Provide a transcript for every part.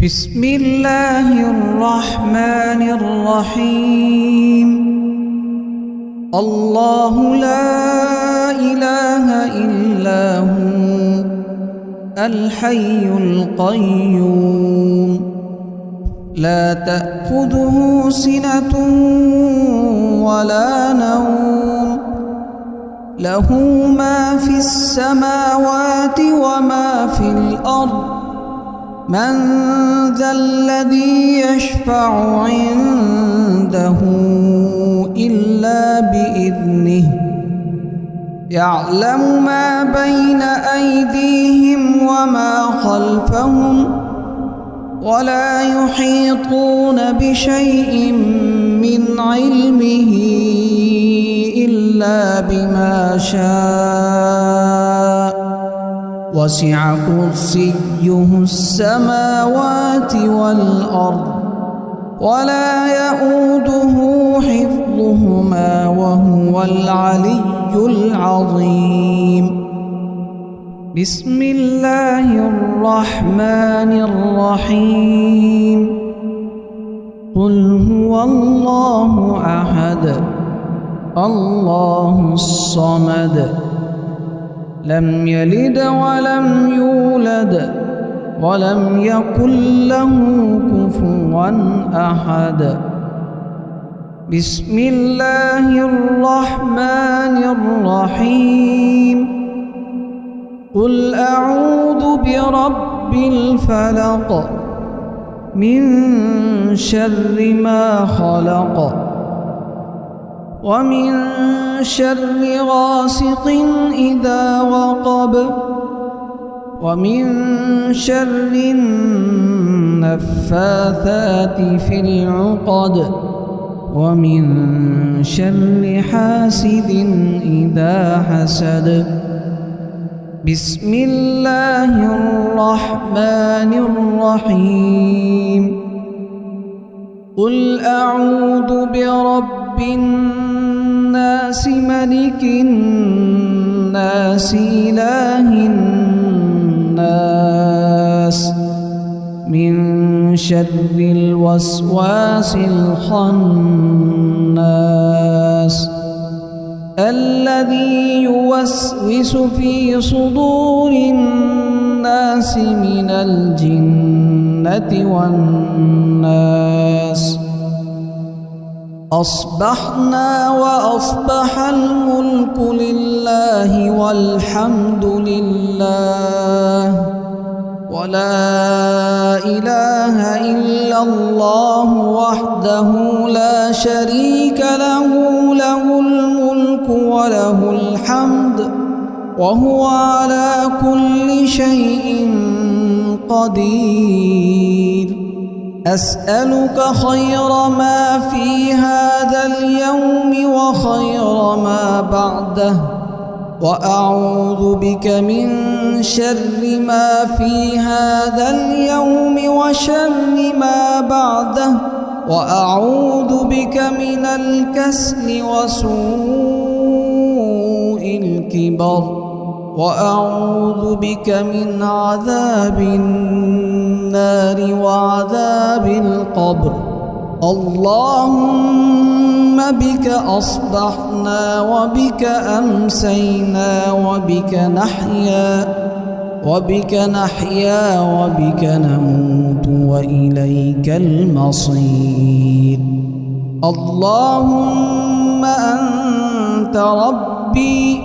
بسم الله الرحمن الرحيم. الله لا إله إلا هو الحي القيوم لا تأخذه سنة ولا نوم له ما في السماوات وما في الأرض من ذا الذي يشفع عنده إلا بإذنه يعلم ما بين أيديهم وما خلفهم ولا يحيطون بشيء من علمه إلا بما شاء وسع كرسيه السماوات والأرض ولا يؤوده حفظهما وهو العلي العظيم. بسم الله الرحمن الرحيم. قل هو الله أحد الله الصمد لم يلد ولم يولد ولم يكن له كفوا أحد. بسم الله الرحمن الرحيم. قل أعوذ برب الفلق من شر ما خلق ومن شر غاسق إذا وقب ومن شر النفاثات في العقد ومن شر حاسد إذا حسد. بسم الله الرحمن الرحيم. قل أعوذ برب الناس ملك الناس إله الناس من شر الوسواس الخناس الذي يوسوس في صدور الناس من الجنة والناس. أصبحنا وأصبح الملك لله والحمد لله ولا إله إلا الله وحده لا شريك له له الملك وله الحمد وهو على كل شيء قدير. أسألك خير ما في هذا اليوم وخير ما بعده وأعوذ بك من شر ما في هذا اليوم وشر ما بعده وأعوذ بك من الكسل وسوء الكبر وأعوذ بك من عذاب النار وعذاب القبر. اللهم بك أصبحنا وبك أمسينا وبك نحيا وبك نموت وإليك المصير. اللهم أنت ربي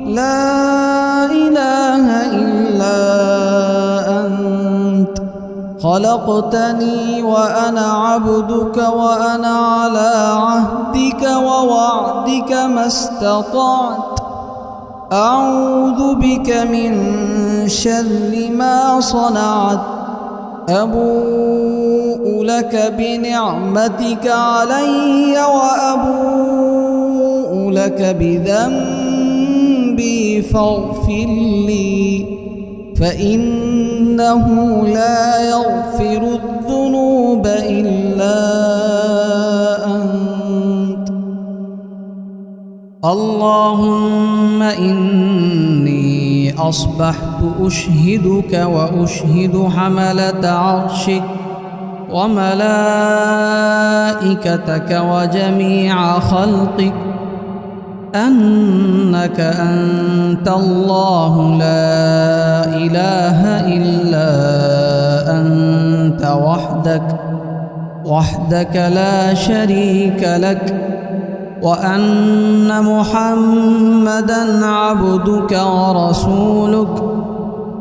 لا إله إلا أنت خلقتني وأنا عبدك وأنا على عهدك ووعدك ما استطعت. أعوذ بك من شر ما صنعت. أبوء لك بنعمتك علي وأبوء لك بذنبي فاغفر لي فإنه لا يغفر الذنوب إلا أنت. اللهم إني أصبحت أشهدك وأشهد حملة عرشك وملائكتك وجميع خلقك أنك أنت الله لا إله إلا أنت وحدك لا شريك لك، وأن محمدًا عبدك ورسولك.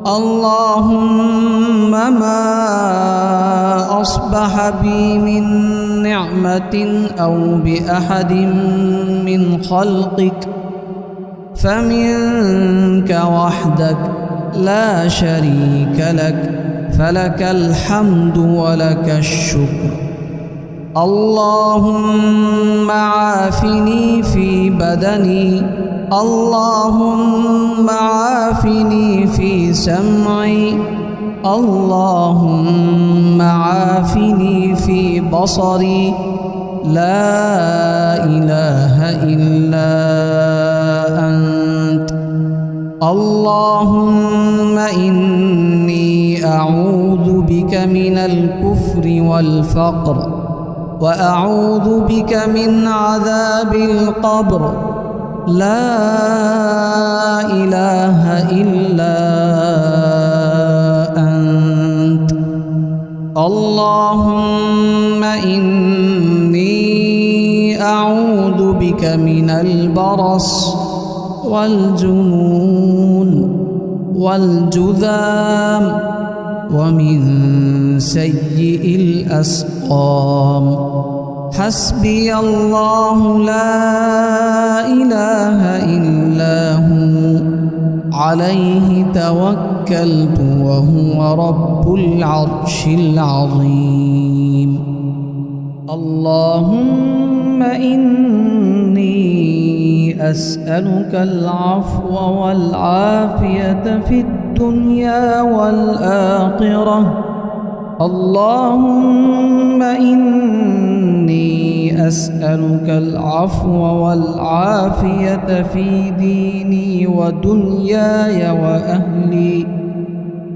اللهم ما أصبح بي من نعمة أو بأحد من خلقك فمنك وحدك لا شريك لك، فلك الحمد ولك الشكر. اللهم عافني في بدني، اللهم عافني في سمعي، اللهم عافني في بصري، لا إله إلا أنت. اللهم إني أعوذ بك من الكفر والفقر، وأعوذ بك من عذاب القبر، لا إله إلا أنت. اللهم إني أعوذ بك من البرص والجنون والجذام ومن سيء الأسقام. حسبي الله لا إله إلا هو، عليه توكلت وهو رب العرش العظيم. اللهم إني أسألك العفو والعافية في الدنيا والآخرة. اللهم إني أسألك العفو والعافية في ديني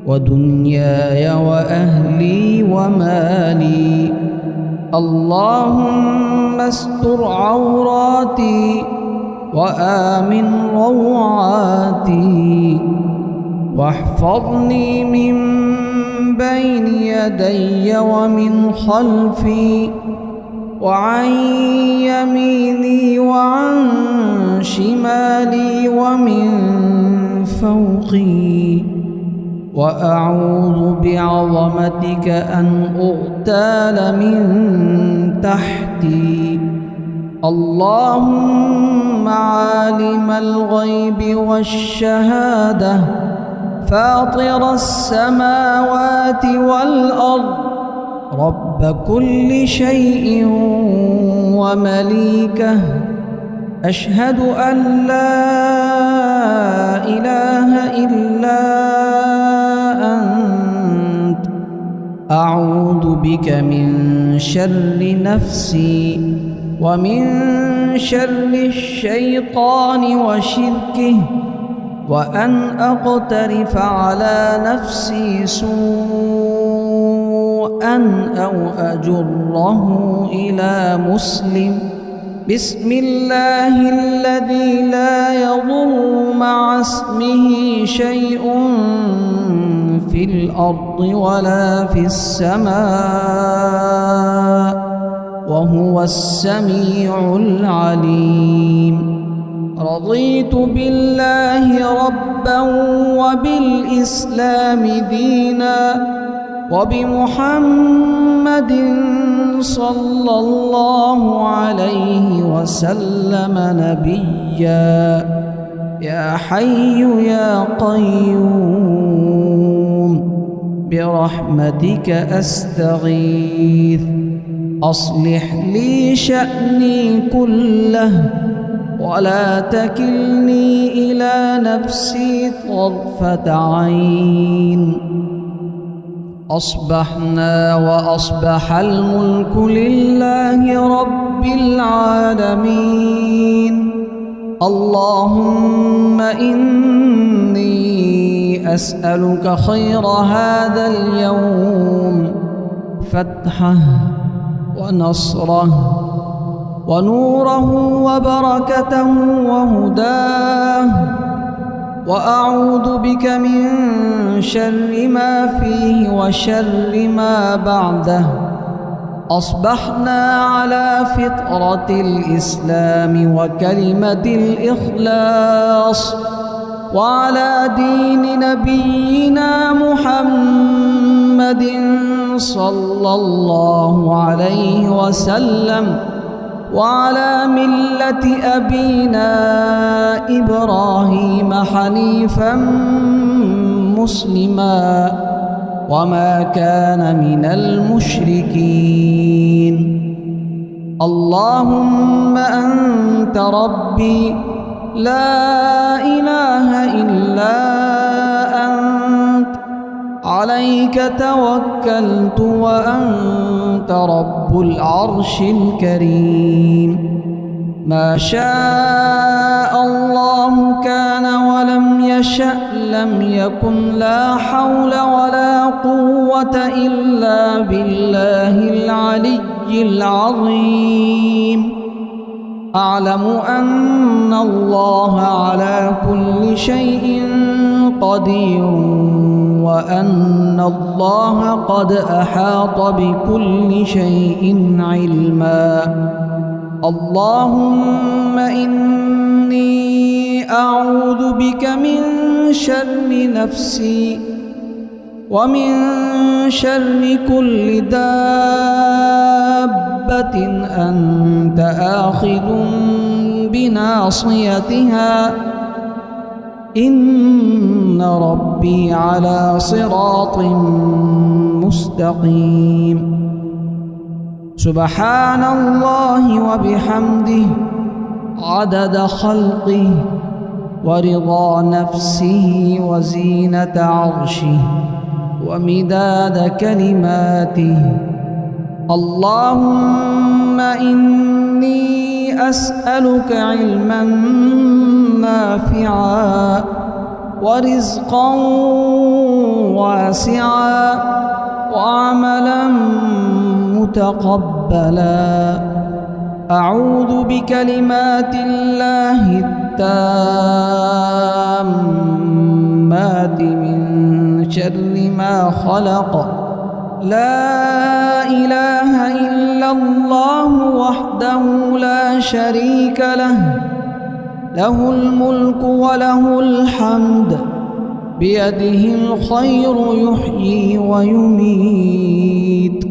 ودنياي وأهلي ومالي. اللهم استر عوراتي وآمن روعاتي، واحفظني من بين يدي ومن خلفي وعن يميني وعن شمالي ومن فوقي، وأعوذ بعظمتك أن أغتال من تحتي. اللهم عالم الغيب والشهادة، فاطر السماوات والأرض، رب كل شيء ومليكه، أشهد أن لا إله إلا أنت. أعوذ بك من شر نفسي ومن شر الشيطان وشركه، وأن أقترف على نفسي سوءا أو أجره إلى مسلم. بسم الله الذي لا يضر مع اسمه شيء في الأرض ولا في السماء، وهو السميع العليم. رضيت بالله ربا وبالإسلام دينا وبمحمد صلى الله عليه وسلم نبيا. يا حي يا قيوم برحمتك أستغيث، أصلح لي شأني كله ولا تكلني إلى نفسي طرفة عين. أصبحنا وأصبح الملك لله رب العالمين. اللهم إني أسألك خير هذا اليوم، فتحه ونصره ونوره وبركته وهداه، وأعوذ بك من شر ما فيه وشر ما بعده. أصبحنا على فطرة الإسلام وكلمة الإخلاص، وعلى دين نبينا محمد صلى الله عليه وسلم، وعلى ملة أبينا إبراهيم حنيفا مسلما وما كان من المشركين. اللهم أنت ربي لا إله إلا أنت، عليك توكلت وأنت رب العرش الكريم. ما شاء الله كان ولم يشأ لم يكن، لا حول ولا قوة إلا بالله العلي العظيم. أعلم أن الله على كل شيء قدير، وأن الله قد أحاط بكل شيء علما. اللهم إني أعوذ بك من شر نفسي ومن شر كل دابة أنت آخذ بناصيتها، إن ربي على صراط مستقيم. سبحان الله وبحمده عدد خلقه ورضا نفسه وزينة عرشه ومداد كلماته. اللهم إني أسألك علما نافعا ورزقا واسعا وعملا متقبلا. أعوذ بكلمات الله التامات من شر ما خلق. لا إله إلا الله وحده لا شريك له، له الملك وله الحمد، بيده الخير يحيي ويميت،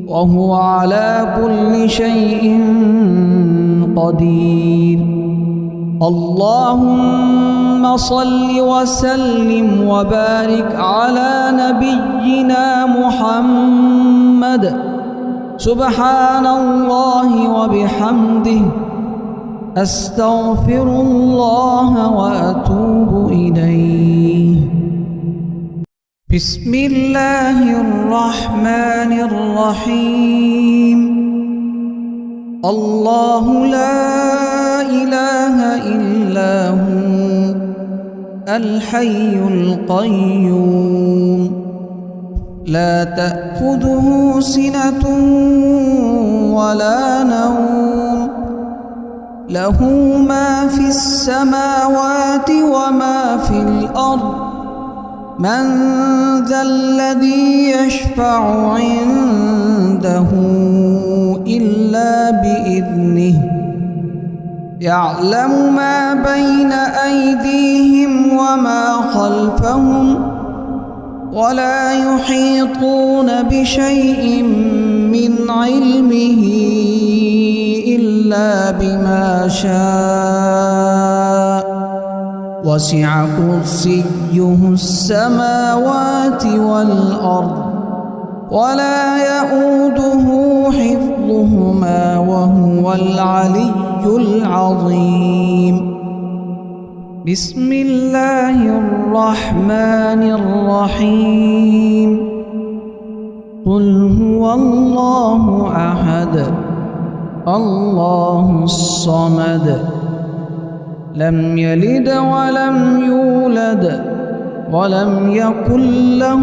وهو على كل شيء قدير. اللهم صل وسلم وبارك على نبينا محمد. سبحان الله وبحمده، أستغفر الله وأتوب إليه. بسم الله الرحمن الرحيم. الله لا إله إلا هو الحي القيوم، لا تأخذه سنة ولا نوم، له ما في السماوات وما في الأرض. من ذا الذي يشفع عنده إلا بإذنه، يعلم ما بين أيديهم وما خلفهم، ولا يحيطون بشيء من علمه إلا بما شاء. وسع كرسيه السماوات والأرض، ولا يؤوده حفظهما وهو العلي العظيم. بسم الله الرحمن الرحيم. قل هو الله أحد الله الصمد، لم يلد ولم يولد ولم يكن له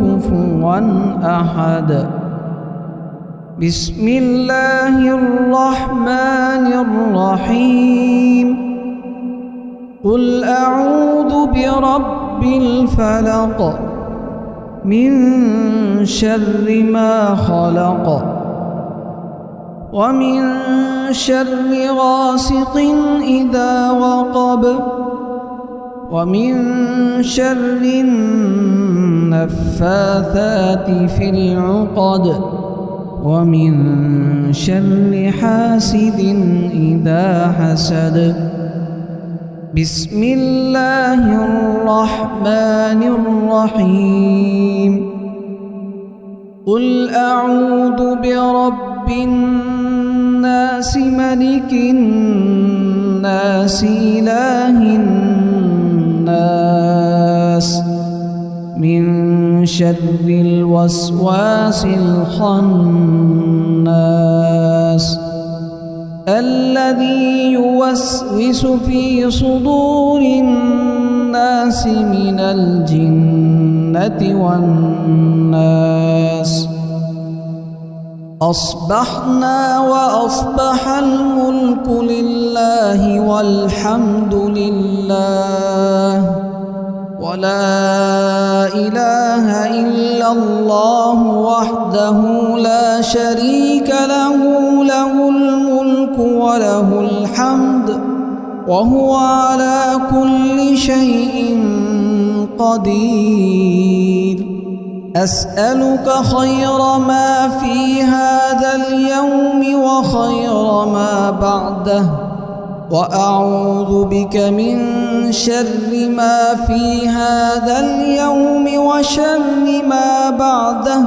كفوا أحد. بسم الله الرحمن الرحيم قل أعوذ برب الفلق من شر ما خلق ومن شر غاسق إذا وقب ومن شر النفاثات في العقد ومن شر حاسد إذا حسد بسم الله الرحمن الرحيم قل أعوذ برب الناس ملك الناس إله الناس من شر الوسواس الخناس الذي يوسوس في صدور الناس من الجنة والناس أصبحنا وأصبح الملك لله والحمد لله ولا إله إلا الله وحده لا شريك له له الملك وله الحمد وهو على كل شيء قدير أسألك خير ما في هذا اليوم وخير ما بعده وأعوذ بك من شر ما في هذا اليوم وشر ما بعده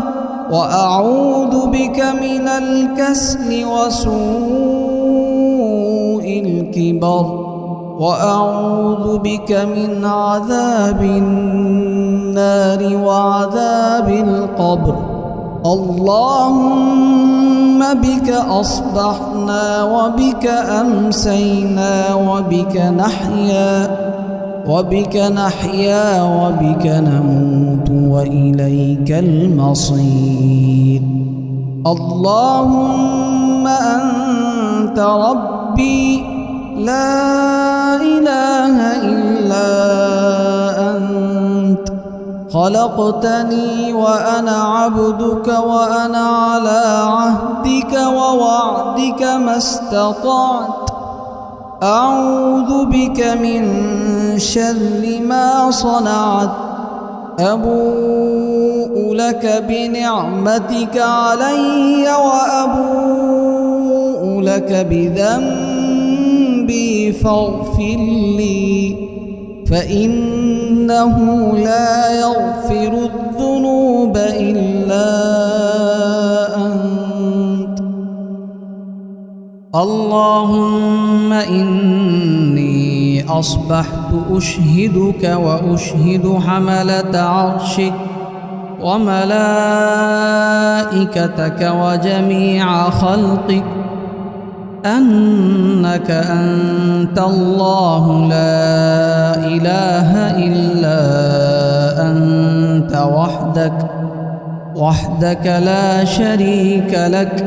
وأعوذ بك من الكسل وسوء الكبر وأعوذ بك من عذاب النار وعذاب القبر اللهم بك أصبحنا وبك أمسينا وبك نحيا وبك نموت وإليك المصير اللهم أنت ربي لا إله إلا أنت خلقتني وأنا عبدك وأنا على عهدك ووعدك ما استطعت أعوذ بك من شر ما صنعت أبوء لك بنعمتك علي وأبوء لك بذنبي فاغفر لي فإنه لا يغفر الذنوب إلا أنت اللهم إني أصبحت أشهدك وأشهد حملة عرشك وملائكتك وجميع خلقك أنك أنت الله لا إله إلا أنت وحدك لا شريك لك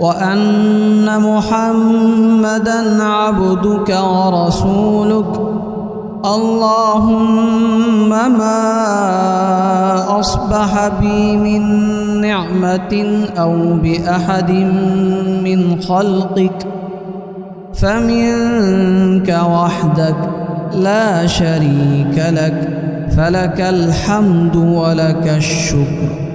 وأن محمدًا عبدك ورسولك اللهم ما أصبح بي من نعمة أو بأحد من خلقك فمنك وحدك لا شريك لك فلك الحمد ولك الشكر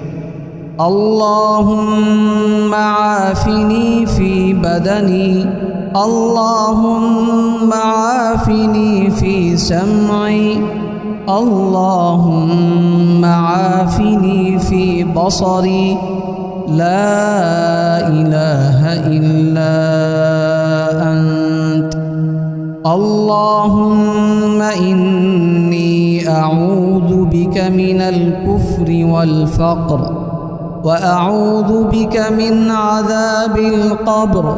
اللهم عافني في بدني اللهم عافني في سمعي اللهم عافني في بصري لا إله إلا أنت اللهم إني أعوذ بك من الكفر والفقر وأعوذ بك من عذاب القبر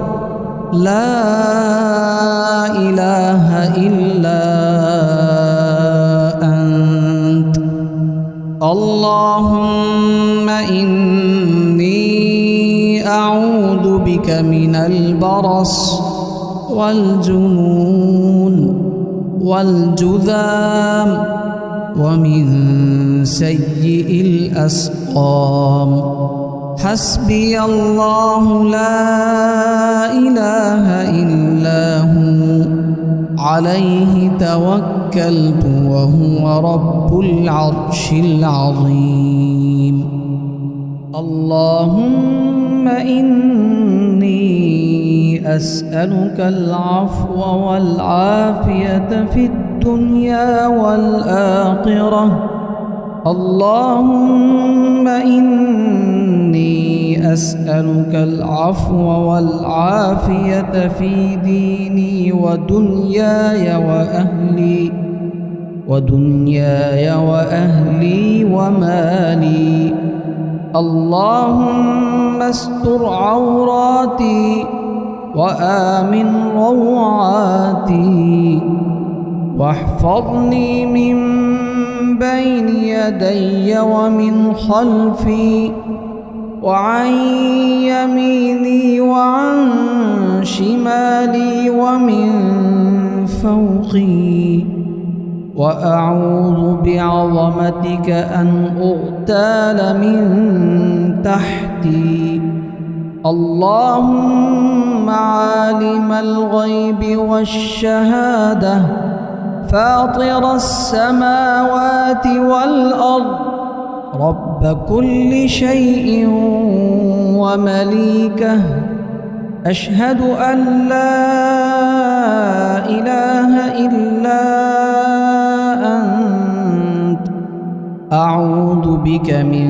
لا إله إلا أنت اللهم إني بك من البرص والجنون والجذام ومن سيء الأسقام. حسبي الله لا إله إلا هو عليه توكلت وهو رب العرش العظيم. اللهم إني أسألك العفو والعافية في الدنيا والآخرة. اللهم إني أسألك العفو والعافية في ديني ودنياي وأهلي ومالي. اللهم استر عوراتي وآمن روعاتي واحفظني من بين يدي ومن خلفي وعن يميني وعن شمالي ومن فوقي. وأعوذ بعظمتك أن أغتال من تحتي. اللهم عالم الغيب والشهادة فاطر السماوات والأرض رب كل شيء ومليكه. أشهد أن لا إله إلا أنت. أعوذ بك من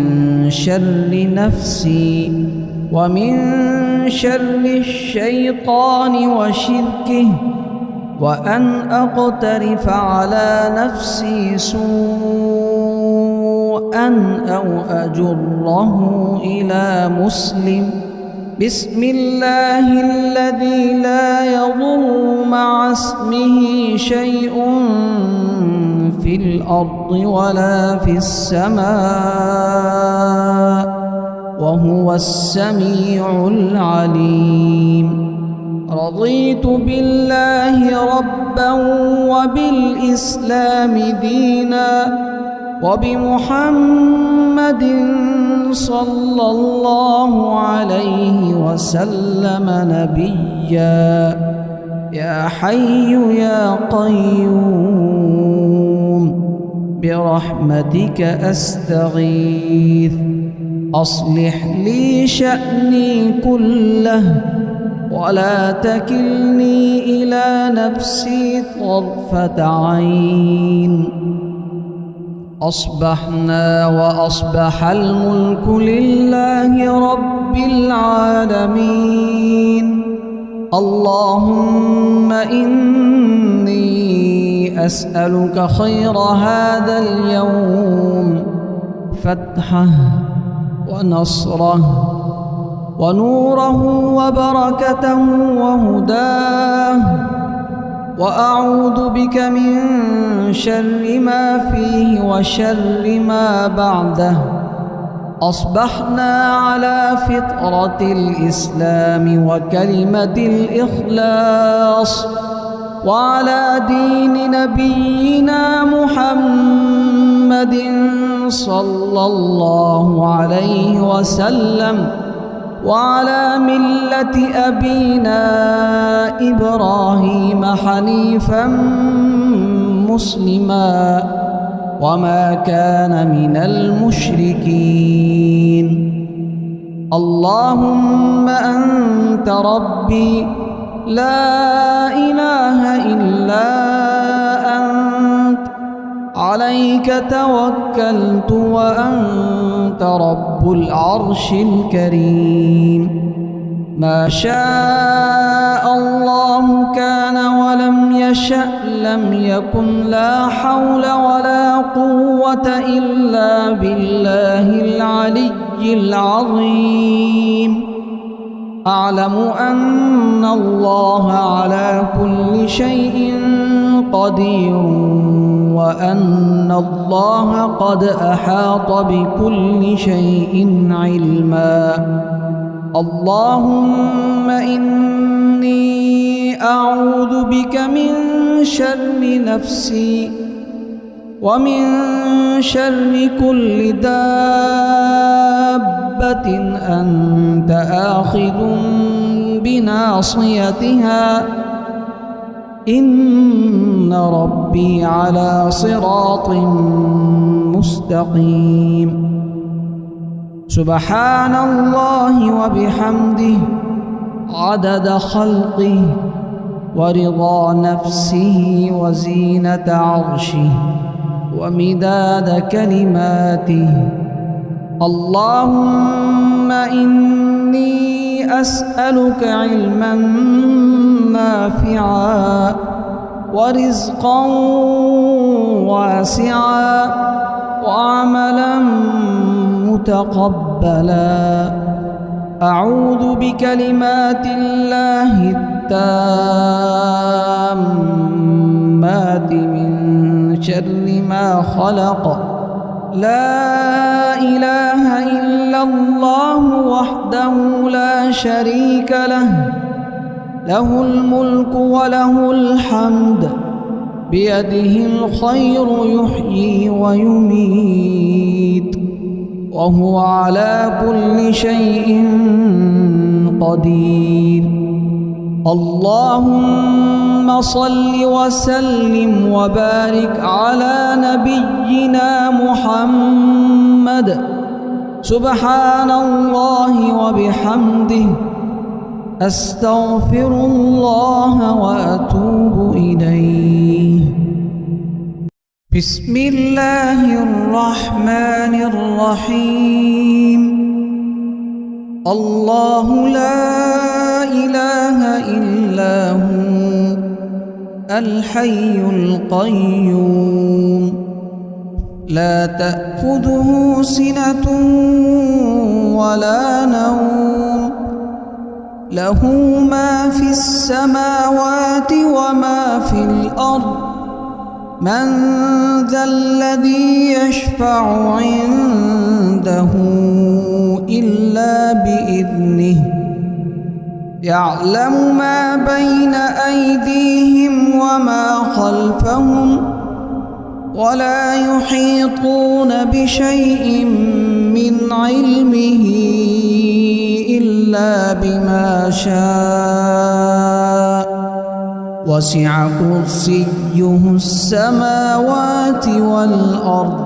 شر نفسي ومن شر الشيطان وشركه وأن أقترف على نفسي سوءا أو أجره إلى مسلم. بسم الله الذي لا يضر مع اسمه شيء في الأرض ولا في السماء وهو السميع العليم. رضيت بالله ربا وبالإسلام دينا وبمحمد صلى الله عليه وسلم نبيا. يا حي يا قيوم برحمتك أستغيث. أصلح لي شأني كله ولا تكلني إلى نفسي طرفة عين. أصبحنا وأصبح الملك لله رب العالمين. اللهم إني أسألك خير هذا اليوم، فتحه ونصره ونوره وبركته وهداه، وأعوذ بك من شر ما فيه وشر ما بعده. أصبحنا على فطرة الإسلام وكلمة الإخلاص وعلى دين نبينا محمد صلى الله عليه وسلم وعلى ملة أبينا إبراهيم حنيفا مسلما وما كان من المشركين. اللهم أنت ربي لا إله إلا أنت، عليك توكلت وأنت رب العرش الكريم. ما شاء الله كان ولم يشأ لم يكن. لا حول ولا قوة إلا بالله العلي العظيم. أعلم أن الله على كل شيء قدير وأن الله قد أحاط بكل شيء علما. اللهم إني أعوذ بك من شر نفسي ومن شر كل دابة أنت آخذ بناصيتها إن ربي على صراط مستقيم. سبحان الله وبحمده عدد خلقه ورضا نفسه وزينة عرشه ومداد كلماته. اللهم إني أسألك علما نافعا ورزقا واسعا وعملا متقبلا. أعوذ بكلمات الله التامات من شر ما خلق. لا إله إلا الله وحده لا شريك له، له الملك وله الحمد، بيده الخير يحيي ويميت، وهو على كل شيء قدير. اللهم صل وسلم وبارك على نبينا محمد. سبحان الله وبحمده، أستغفر الله وأتوب إليه. بسم الله الرحمن الرحيم. الله لا إله إلا هو الحي القيوم، لا تأخذه سنة ولا نوم، له ما في السماوات وما في الأرض. من ذا الذي يشفع عنده إلا بإذنه، يعلم ما بين أيديهم وما خلفهم، ولا يحيطون بشيء من علمه إلا بما شاء. وسع كرسيه السماوات والأرض،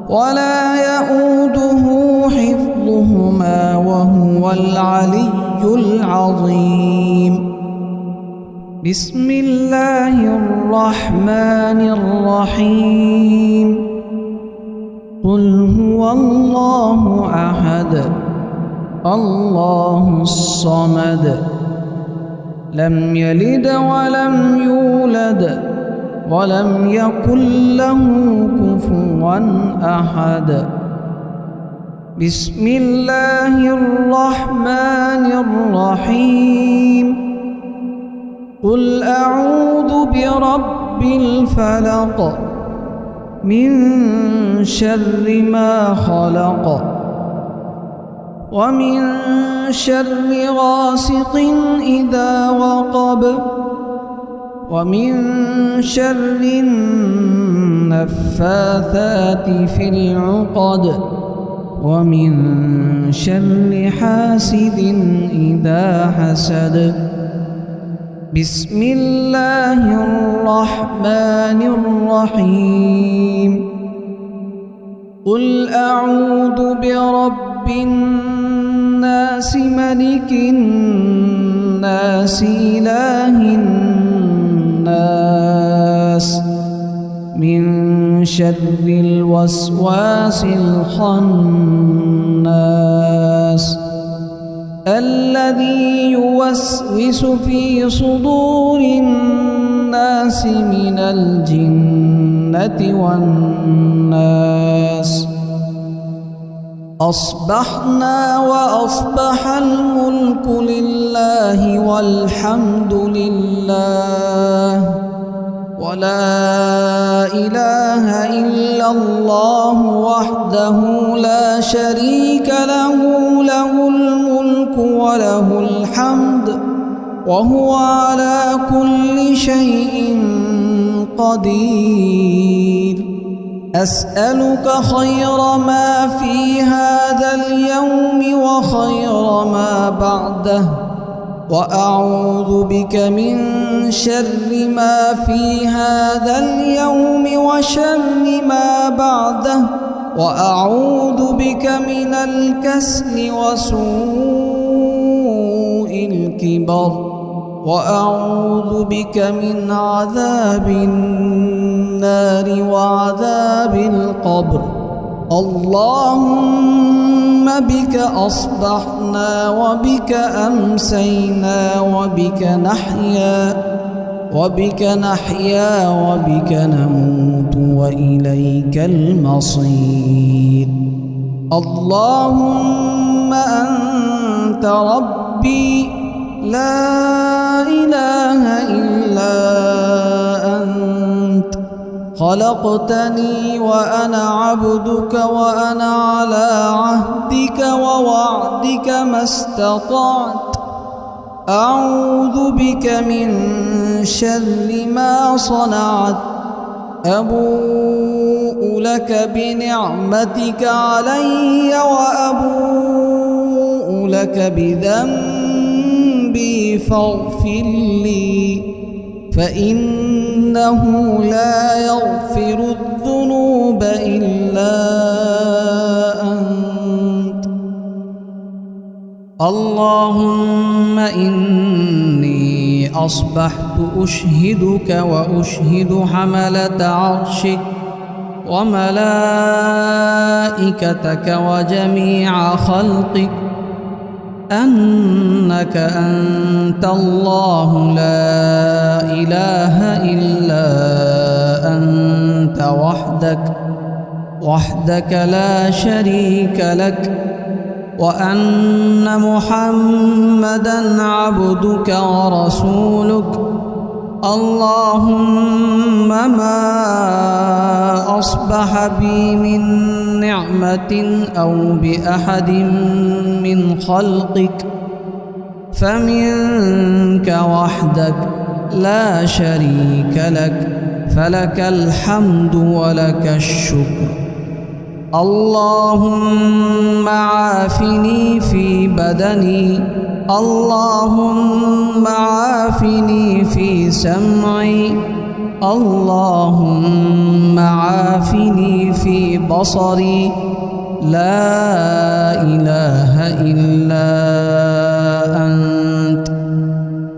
ولا يؤوده حفظهما وهو العلي العظيم. بسم الله الرحمن الرحيم. قل هو الله أحد الله الصمد، لم يلد ولم يولد ولم يكن له كفوا أحد. بسم الله الرحمن الرحيم. قل أعوذ برب الفلق من شر ما خلق، ومن شر غاسق إذا وقب، ومن شر النفاثات في العقد، ومن شر حاسد إذا حسد. بسم الله الرحمن الرحيم. قل أعوذ برب الناس ملك الناس إله الناس من شر الوسواس الخناس الذي يوسوس في صدور الناس من الجنة والناس. أصبحنا وأصبح الملك لله والحمد لله ولا إله إلا الله وحده لا شريك له، له الملك وهو على كل شيء قدير. أسألك خير ما في هذا اليوم وخير ما بعده، وأعوذ بك من شر ما في هذا اليوم وشر ما بعده، وأعوذ بك من الكسل وسوء الكبر، وأعوذ بك من عذاب النار وعذاب القبر. اللهم بك أصبحنا وبك أمسينا وبك نحيا وبك نموت وإليك المصير. اللهم أنت ربي لا إله إلا أنت، خلقتني وأنا عبدك وأنا على عهدك ووعدك ما استطعت. أعوذ بك من شر ما صنعت. أبوء لك بنعمتك علي وأبوء لك بذنبي فاغفر لي، فإنه لا يغفر الذنوب إلا أنت. اللهم إني أصبحت أشهدك وأشهد حملة عرشك وملائكتك وجميع خلقك أنك أنت الله لا إله إلا أنت وحدك لا شريك لك، وأن محمدًا عبدك ورسولك. اللهم ما أصبح بي من نعمة أو بأحد من خلقك فمنك وحدك لا شريك لك، فلك الحمد ولك الشكر. اللهم عافني في بدني، اللهم عافني في سمعي، اللهم عافني في بصري. لا إله إلا أنت.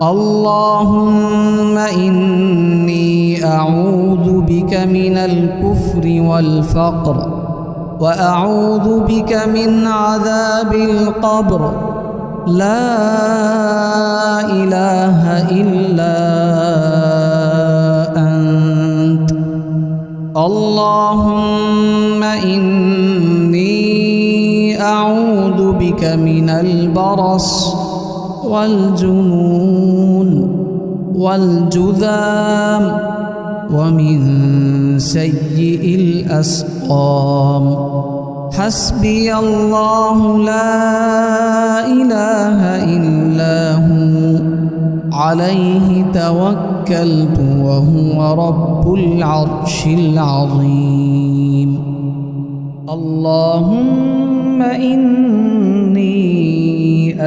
اللهم إني أعوذ بك من الكفر والفقر، وأعوذ بك من عذاب القبر. لا إله إلا أنت. اللهم إني أعوذ بك من البرص والجنون والجذام ومن سيء الأسقام. حسبي الله لا إله إلا هو، عليه توكلت وهو رب العرش العظيم. اللهم إني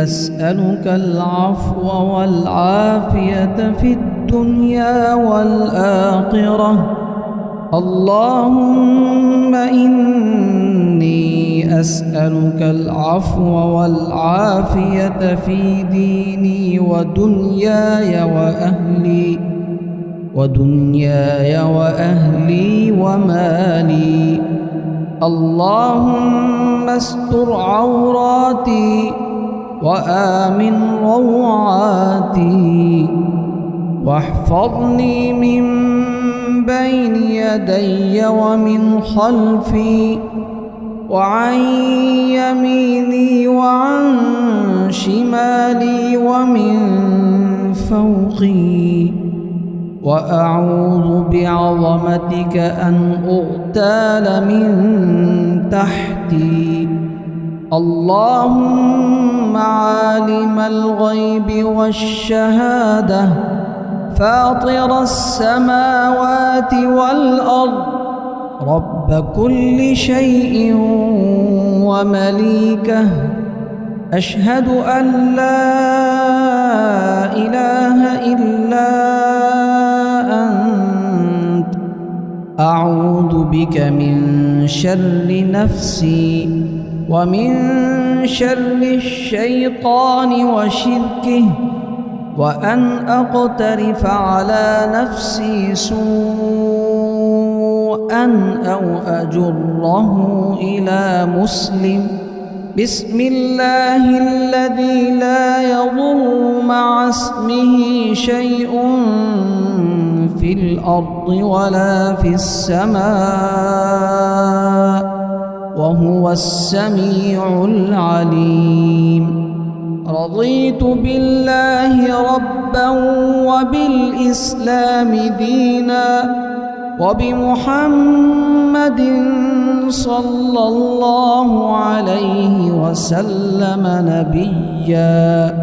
أسألك العفو والعافية في الدنيا والآخرة. اللهم إني أسألك العفو والعافية في ديني ودنياي وأهلي ومالي. اللهم استر عوراتي وآمن روعاتي، واحفظني من بين يدي ومن خلفي وعن يميني وعن شمالي ومن فوقي، وأعوذ بعظمتك أن أغتال من تحتي. اللهم عالم الغيب والشهادة فاطر السماوات والأرض رب كل شيء ومليكه أشهد أن لا إله إلا أنت أعوذ بك من شر نفسي ومن شر الشيطان وشركه وأن أقترف على نفسي سوءا أو أجره إلى مسلم بسم الله الذي لا يضر مع اسمه شيء في الأرض ولا في السماء وهو السميع العليم رضيت بالله ربا وبالإسلام دينا وبمحمد صلى الله عليه وسلم نبيا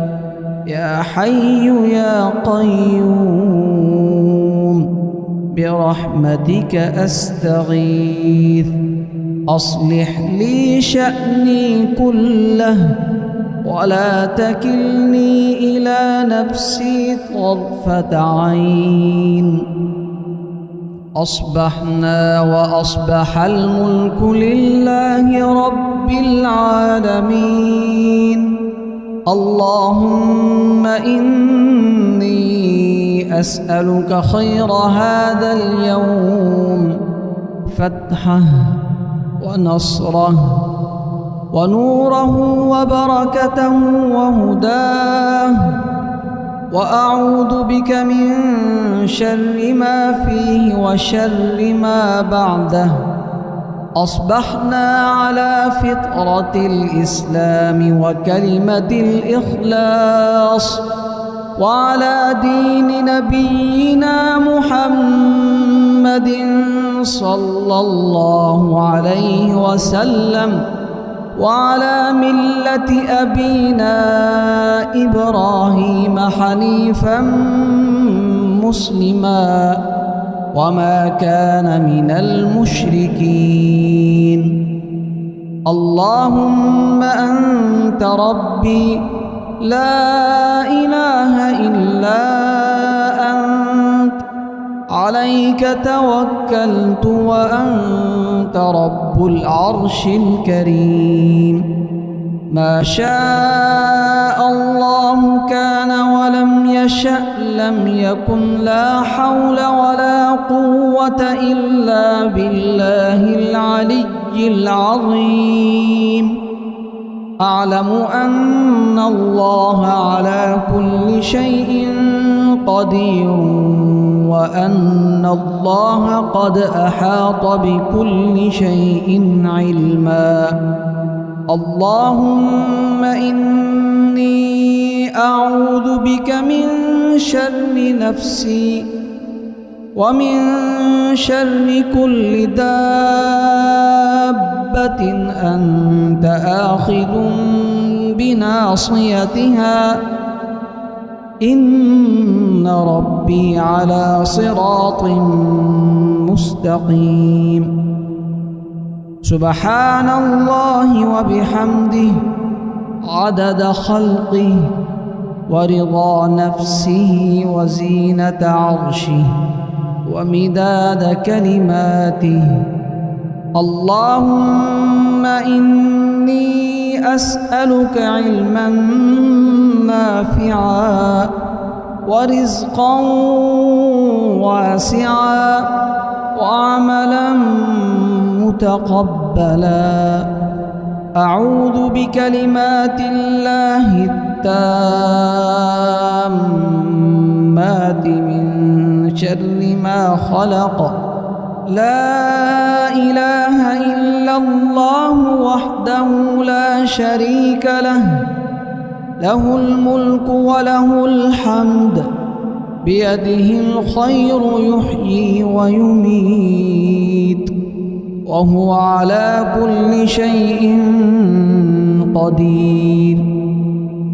يا حي يا قيوم برحمتك أستغيث أصلح لي شأني كله ولا تكلني إلى نفسي طرفة عين أصبحنا وأصبح الملك لله رب العالمين اللهم إني أسألك خير هذا اليوم فتحه ونصره ونوره وبركته وهداه وأعوذ بك من شر ما فيه وشر ما بعده أصبحنا على فطرة الإسلام وكلمة الإخلاص وعلى دين نبينا محمد صلى الله عليه وسلم وعلى ملة أبينا إبراهيم حنيفا مسلما وما كان من المشركين اللهم أنت ربي لا إله إلا أنت عليك توكلت وأنت رب العرش الكريم ما شاء الله كان ولم يشأ لم يكن لا حول ولا قوة إلا بالله العلي العظيم أعلم أن الله على كل شيء قدير وأن الله قد أحاط بكل شيء علما اللهم إني أعوذ بك من شر نفسي ومن شر كل دابة أنت آخذ بناصيتها إن ربي على صراط مستقيم سبحان الله وبحمده عدد خلقه ورضا نفسه وزينة عرشه ومداد كلماته اللهم إني أسألك علما نافعا ورزقا واسعا وعملا متقبلا أعوذ بكلمات الله التامات من شر ما خلق لا إله إلا الله وحده لا شريك له له الملك وله الحمد بيده الخير يحيي ويميت وهو على كل شيء قدير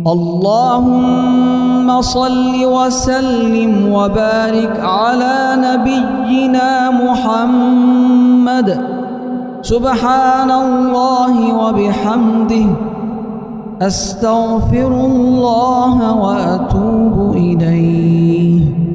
اللهم صل وسلم وبارك على نبينا محمد. سبحان الله وبحمده، أستغفر الله وأتوب إليه.